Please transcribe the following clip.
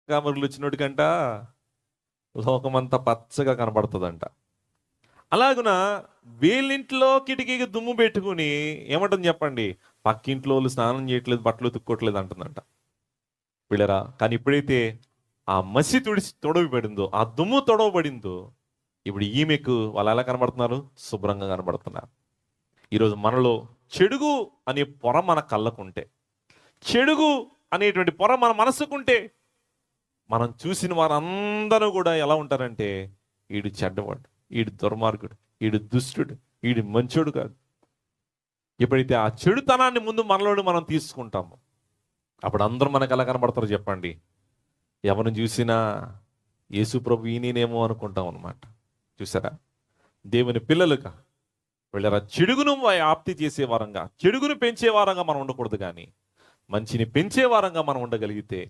కామరులు వచ్చినోడికంట లోకమంతా పచ్చగా కనబడుతుందంట. అలాగున వీళ్ళింట్లో కిటికీకి దుమ్ము పెట్టుకుని ఏమంటుంది చెప్పండి, పక్కింట్లో వాళ్ళు స్నానం చేయట్లేదు, బట్టలు తుక్కోట్లేదు అంటుందంట వీళ్ళరా. కానీ ఎప్పుడైతే ఆ మసి తొడవబడిందో, ఆ దుమ్ము తొడవబడిందో, ఇప్పుడు ఈమెకు వాళ్ళు ఎలా కనబడుతున్నారు? శుభ్రంగా కనబడుతున్నారు. ఈరోజు మనలో చెడుగు అనే పొర మన కళ్ళకుంటే, చెడుగు అనేటువంటి పొర మన మనసుకుంటే, మనం చూసిన వారందరూ కూడా ఎలా ఉంటారంటే, ఈడు చెడ్డవాడు, ఈడు దుర్మార్గుడు, ఈడు దుష్టుడు, ఈడు మంచోడు కాదు. ఎప్పుడైతే ఆ చెడుతనాన్ని ముందు మనలోని మనం తీసుకుంటామో, అప్పుడు అందరూ మనకు ఎలా కనబడతారో చెప్పండి? ఎవరిని చూసినా యేసు ప్రభు ఈయనేమో అనుకుంటాం అనమాట. చూసారా? దేవుని పిల్లలుగా వీళ్ళ చెడుగును ఆప్తి చేసే వారంగా, చెడుగును పెంచే వారంగా మనం ఉండకూడదు, కానీ మంచిని పెంచే వారంగా మనం ఉండగలిగితే